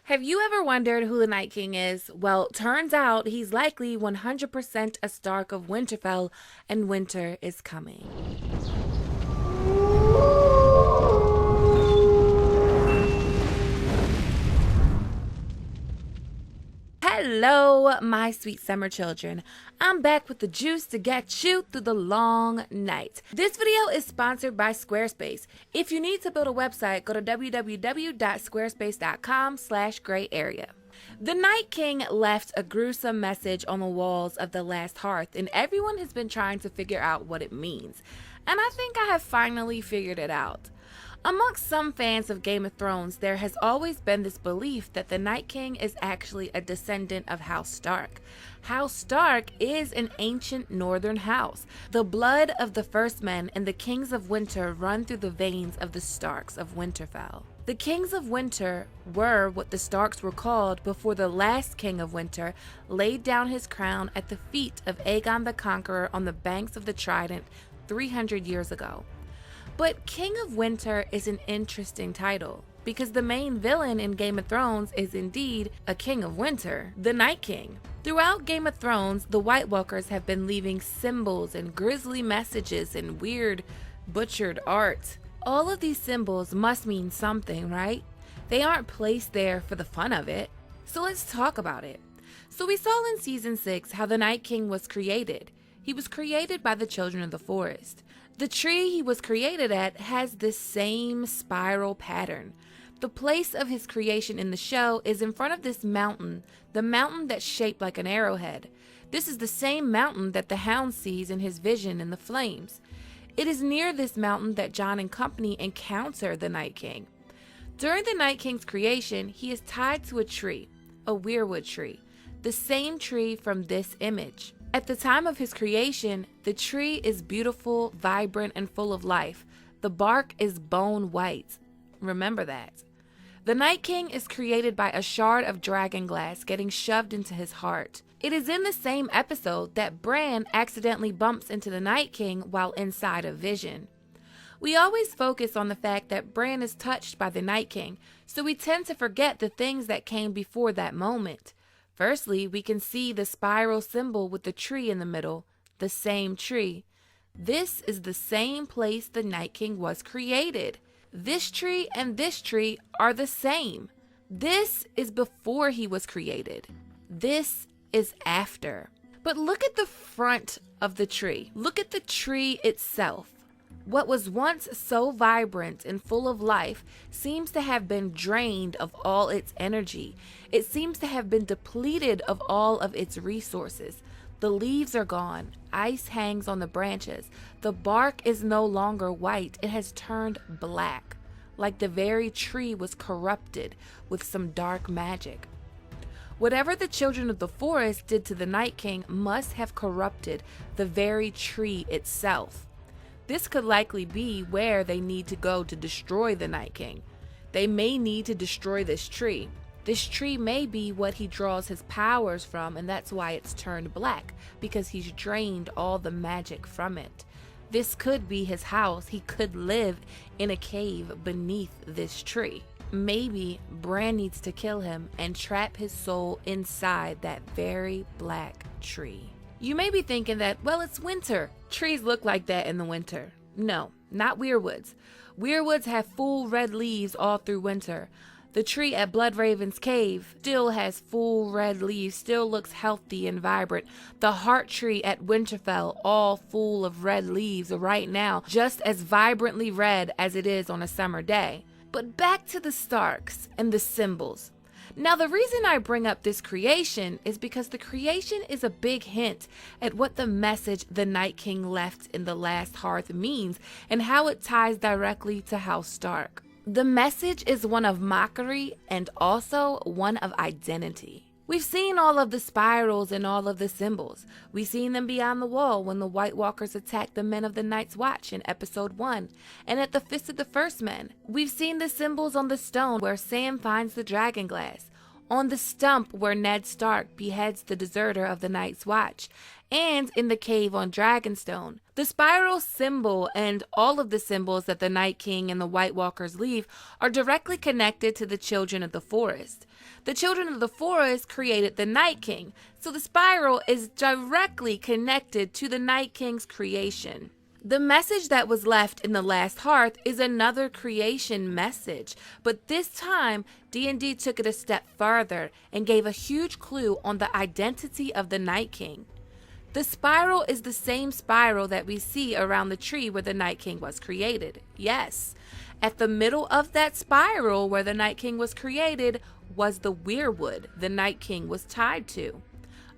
Have you ever wondered who the Night King is? Well, turns out he's likely 100% a Stark of Winterfell, and winter is coming. Hello, my sweet summer children. I'm back with the juice to get you through the long night. This video is sponsored by Squarespace. If you need to build a website, go to www.squarespace.com/grayarea. The Night King left a gruesome message on the walls of the Last Hearth, and everyone has been trying to figure out what it means. And I think I have finally figured it out. Amongst some fans of Game of Thrones, there has always been this belief that the Night King is actually a descendant of House Stark. House Stark is an ancient northern house. The blood of the First Men and the Kings of Winter run through the veins of the Starks of Winterfell. The Kings of Winter were what the Starks were called before the last King of Winter laid down his crown at the feet of Aegon the Conqueror on the banks of the Trident 300 years ago. But King of Winter is an interesting title, because the main villain in Game of Thrones is indeed a King of Winter, the Night King. Throughout Game of Thrones, the White Walkers have been leaving symbols and grisly messages and weird, butchered art. All of these symbols must mean something, right? They aren't placed there for the fun of it. So let's talk about it. So we saw in Season 6 how the Night King was created. He was created by the children of the forest. The tree he was created at has this same spiral pattern. The place of his creation in the show is in front of this mountain, the mountain that's shaped like an arrowhead. This is the same mountain that the Hound sees in his vision in the flames. It is near this mountain that Jon and company encounter the Night King. During the Night King's creation, he is tied to a tree, a Weirwood tree, the same tree from this image. At the time of his creation, the tree is beautiful, vibrant, and full of life. The bark is bone white. Remember that. The Night King is created by a shard of dragon glass getting shoved into his heart. It is in the same episode that Bran accidentally bumps into the Night King while inside a vision. We always focus on the fact that Bran is touched by the Night King, so we tend to forget the things that came before that moment. Firstly, we can see the spiral symbol with the tree in the middle, the same tree. This is the same place the Night King was created. This tree and this tree are the same. This is before he was created. This is after. But look at the front of the tree. Look at the tree itself. What was once so vibrant and full of life seems to have been drained of all its energy. It seems to have been depleted of all of its resources. The leaves are gone. Ice hangs on the branches. The bark is no longer white. It has turned black, like the very tree was corrupted with some dark magic. Whatever the children of the forest did to the Night King must have corrupted the very tree itself. This could likely be where they need to go to destroy the Night King. They may need to destroy this tree. This tree may be what he draws his powers from, and that's why it's turned black, because he's drained all the magic from it. This could be his house. He could live in a cave beneath this tree. Maybe Bran needs to kill him and trap his soul inside that very black tree. You may be thinking that, well, it's winter. Trees look like that in the winter. No, not Weirwoods. Weirwoods have full red leaves all through winter. The tree at Bloodraven's cave still has full red leaves, still looks healthy and vibrant. The heart tree at Winterfell, all full of red leaves right now, just as vibrantly red as it is on a summer day. But back to the Starks and the symbols. Now, the reason I bring up this creation is because the creation is a big hint at what the message the Night King left in the Last Hearth means and how it ties directly to House Stark. The message is one of mockery and also one of identity. We've seen all of the spirals and all of the symbols. We've seen them beyond the wall when the White Walkers attacked the men of the Night's Watch in episode 1, and at the Fist of the First Men. We've seen the symbols on the stone where Sam finds the dragon glass. on the stump where Ned Stark beheads the deserter of the Night's Watch, and in the cave on Dragonstone. The spiral symbol and all of the symbols that the Night King and the White Walkers leave are directly connected to the Children of the Forest. The Children of the Forest created the Night King, so the spiral is directly connected to the Night King's creation. The message that was left in the Last Hearth is another creation message, but this time D&D took it a step further and gave a huge clue on the identity of the Night King. The spiral is the same spiral that we see around the tree where the Night King was created. Yes, at the middle of that spiral where the Night King was created was the Weirwood the Night King was tied to.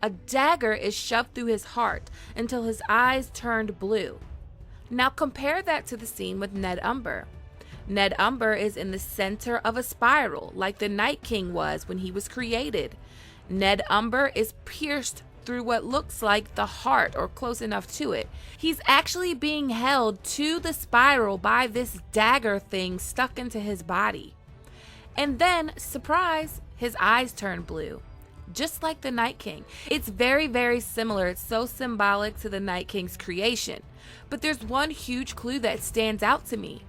A dagger is shoved through his heart until his eyes turned blue. Now compare that to the scene with Ned Umber. Ned Umber is in the center of a spiral like the Night King was when he was created. Ned Umber is pierced through what looks like the heart or close enough to it. He's actually being held to the spiral by this dagger thing stuck into his body. And then, surprise, his eyes turn blue. Just like the Night King. It's very, very similar. It's so symbolic to the Night King's creation. But there's one huge clue that stands out to me.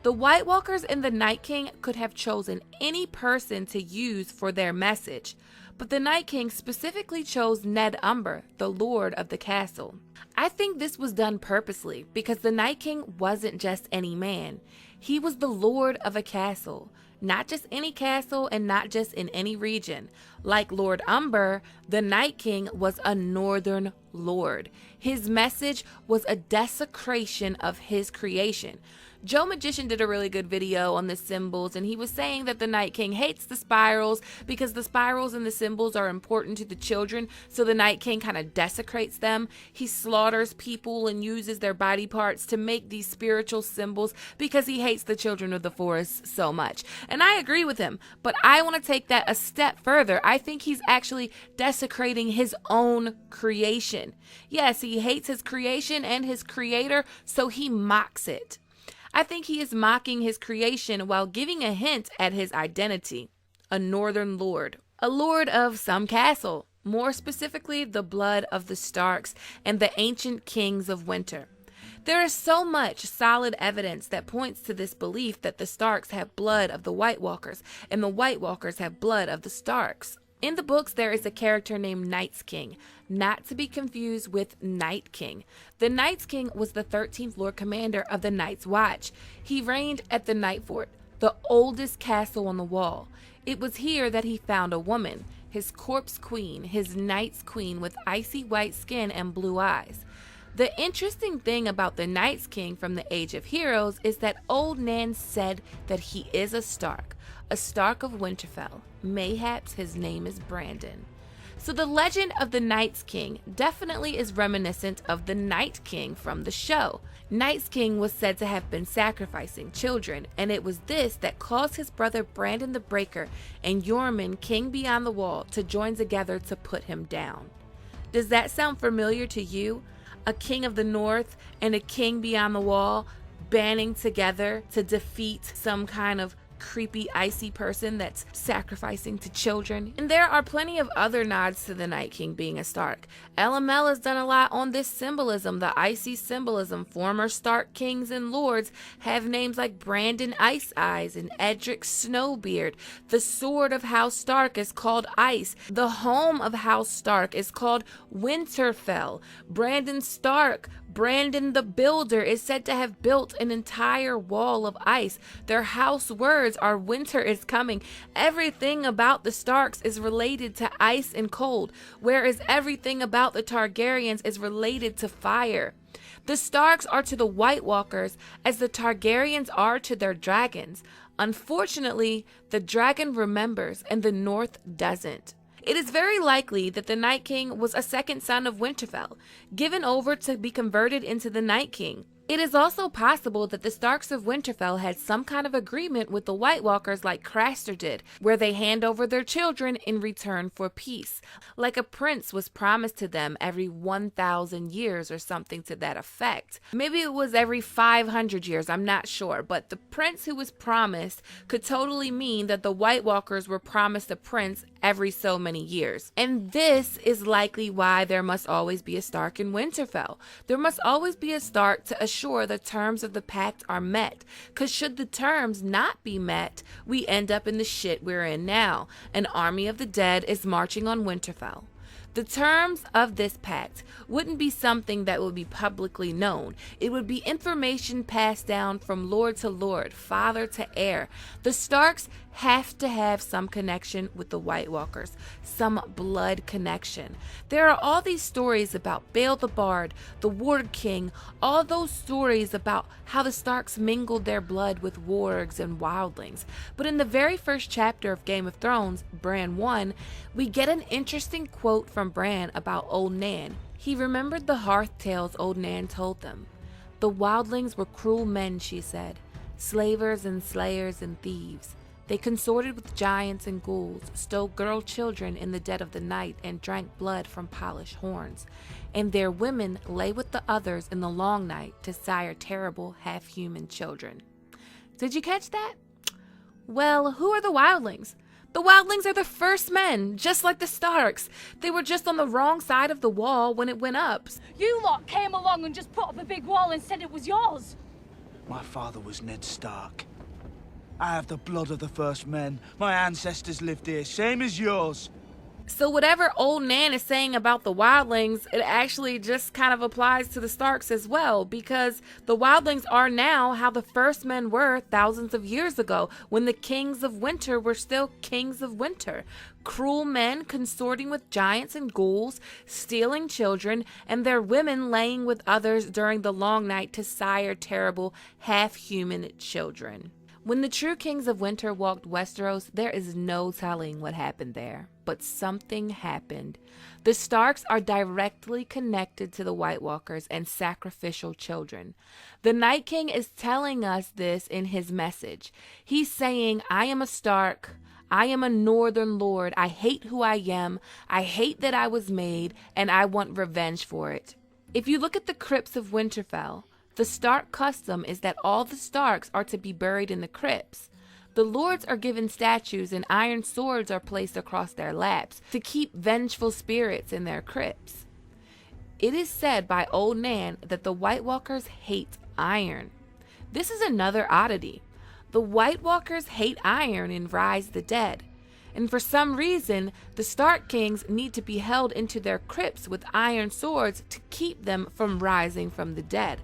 The White Walkers and the Night King could have chosen any person to use for their message, but the Night King specifically chose Ned Umber, the Lord of the castle. I think this was done purposely because the Night King wasn't just any man. He was the Lord of a castle. Not just any castle and not just in any region. Like Lord Umber, the Night King was a northern lord. His message was a desecration of his creation. Joe Magician did a really good video on the symbols, and he was saying that the Night King hates the spirals because the spirals and the symbols are important to the children, so the Night King kind of desecrates them. He slaughters people and uses their body parts to make these spiritual symbols because he hates the Children of the Forest so much. And I agree with him, but I want to take that a step further. I think he's actually desecrating his own creation. Yes, he hates his creation and his creator, so he mocks it. I think he is mocking his creation while giving a hint at his identity. A northern lord. A lord of some castle. More specifically, the blood of the Starks and the ancient kings of winter. There is so much solid evidence that points to this belief that the Starks have blood of the White Walkers and the White Walkers have blood of the Starks. In the books, there is a character named Night's King, not to be confused with Night King. The Night's King was the 13th Lord Commander of the Night's Watch. He reigned at the Night Fort, the oldest castle on the wall. It was here that he found a woman, his corpse queen, his Night's Queen with icy white skin and blue eyes. The interesting thing about the Night's King from the Age of Heroes is that old Nan said that he is a Stark of Winterfell. Mayhaps his name is Brandon. So the legend of the Night's King definitely is reminiscent of the Night King from the show. Night's King was said to have been sacrificing children, and it was this that caused his brother Brandon the Breaker and Yorman, King Beyond the Wall, to join together to put him down. Does that sound familiar to you? A king of the north and a king beyond the wall banding together to defeat some kind of creepy icy person that's sacrificing to children. And there are plenty of other nods to the Night King being a Stark. LML has done a lot on this symbolism, the icy symbolism. Former Stark kings and lords have names like Brandon Ice Eyes and Edric Snowbeard. The sword of House Stark is called Ice. The home of House Stark is called Winterfell. Brandon Stark, Brandon the Builder, is said to have built an entire wall of ice. Their house words are winter is coming. Everything about the Starks is related to ice and cold, whereas everything about the Targaryens is related to fire. The Starks are to the White Walkers as the Targaryens are to their dragons. Unfortunately, the dragon remembers and the North doesn't. It is very likely that the Night King was a second son of Winterfell, given over to be converted into the Night King. It is also possible that the Starks of Winterfell had some kind of agreement with the White Walkers like Craster did, where they hand over their children in return for peace. Like a prince was promised to them every 1,000 years or something to that effect. Maybe it was every 500 years, I'm not sure, but the prince who was promised could totally mean that the White Walkers were promised a prince every so many years. And this is likely why there must always be a Stark in Winterfell. There must always be a Stark to assure the terms of the pact are met, because should the terms not be met, we end up in the shit we're in now. An army of the dead is marching on Winterfell. The terms of this pact wouldn't be something that would be publicly known. It would be information passed down from lord to lord, father to heir. The Starks have to have some connection with the White Walkers, some blood connection. There are all these stories about Bael the Bard, the Warg King, all those stories about how the Starks mingled their blood with wargs and wildlings. But in the very first chapter of Game of Thrones, Bran 1, we get an interesting quote from Bran about Old Nan. He remembered the hearth tales Old Nan told them. The wildlings were cruel men, she said, slavers and slayers and thieves. They consorted with giants and ghouls, stole girl children in the dead of the night, and drank blood from polished horns. And their women lay with the others in the long night to sire terrible half-human children. Did you catch that? Well, who are the wildlings? The wildlings are the first men, just like the Starks. They were just on the wrong side of the wall when it went up. You lot came along and just put up a big wall and said it was yours. My father was Ned Stark. I have the blood of the first men. My ancestors lived here, same as yours. So whatever Old Nan is saying about the wildlings, it actually just kind of applies to the Starks as well, because the wildlings are now how the first men were thousands of years ago, when the kings of winter were still kings of winter. Cruel men consorting with giants and ghouls, stealing children, and their women laying with others during the long night to sire terrible half-human children. When the true kings of winter walked Westeros, there is no telling what happened there. But something happened. The Starks are directly connected to the White Walkers and sacrificial children. The Night King is telling us this in his message. He's saying, I am a Stark. I am a northern lord. I hate who I am. I hate that I was made, and I want revenge for it. If you look at the crypts of Winterfell, the Stark custom is that all the Starks are to be buried in the crypts. The lords are given statues and iron swords are placed across their laps to keep vengeful spirits in their crypts. It is said by Old Nan that the White Walkers hate iron. This is another oddity. The White Walkers hate iron in Rise the Dead. And for some reason, the Stark Kings need to be held into their crypts with iron swords to keep them from rising from the dead.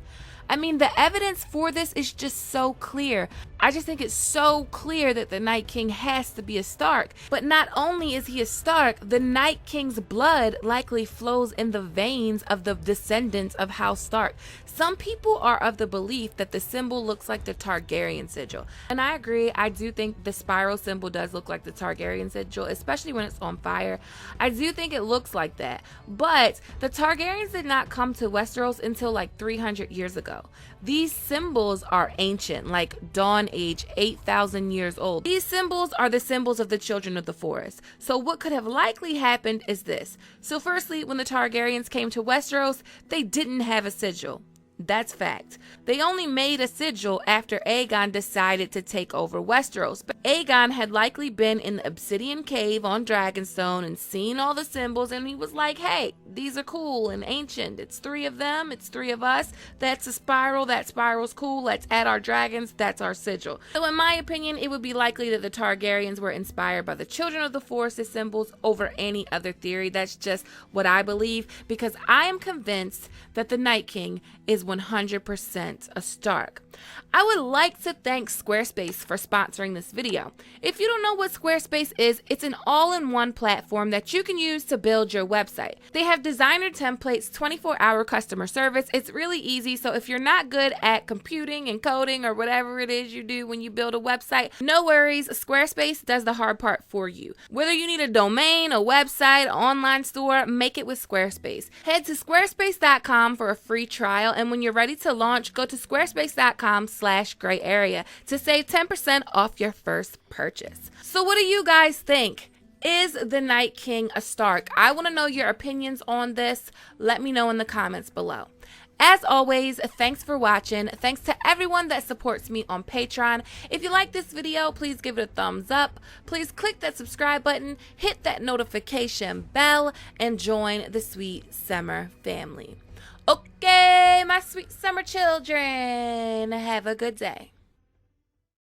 I mean, the evidence for this is just so clear. I just think it's so clear that the Night King has to be a Stark. But not only is he a Stark, the Night King's blood likely flows in the veins of the descendants of House Stark. Some people are of the belief that the symbol looks like the Targaryen sigil. And I agree, I do think the spiral symbol does look like the Targaryen sigil, especially when it's on fire. I do think it looks like that. But the Targaryens did not come to Westeros until like 300 years ago. These symbols are ancient, like Dawn Age, 8,000 years old. These symbols are the symbols of the children of the forest. So what could have likely happened is this. So firstly, when the Targaryens came to Westeros, they didn't have a sigil. That's fact. They only made a sigil after Aegon decided to take over Westeros. But Aegon had likely been in the Obsidian Cave on Dragonstone and seen all the symbols, and he was like, hey, these are cool and ancient. It's 3 of them. It's 3 of us. That's a spiral. That spiral's cool. Let's add our dragons. That's our sigil. So in my opinion, it would be likely that the Targaryens were inspired by the Children of the Forest's symbols over any other theory. That's just what I believe, because I am convinced that the Night King is 100% a Stark. I would like to thank Squarespace for sponsoring this video. If you don't know what Squarespace is, it's an all-in-one platform that you can use to build your website. They have designer templates, 24-hour customer service. It's really easy, so if you're not good at computing and coding or whatever it is you do when you build a website, no worries, Squarespace does the hard part for you. Whether you need a domain, a website, an online store, make it with Squarespace. Head to squarespace.com for a free trial, and when you're ready to launch, go to squarespace.com/grayarea to save 10% off your first purchase. So what do you guys think? Is the Night King a Stark? I want to know your opinions on this. Let me know in the comments below. As always, thanks for watching. Thanks to everyone that supports me on Patreon. If you like this video, please give it a thumbs up. Please click that subscribe button, hit that notification bell, and join the Sweet Summer family. Okay, my sweet summer children, have a good day.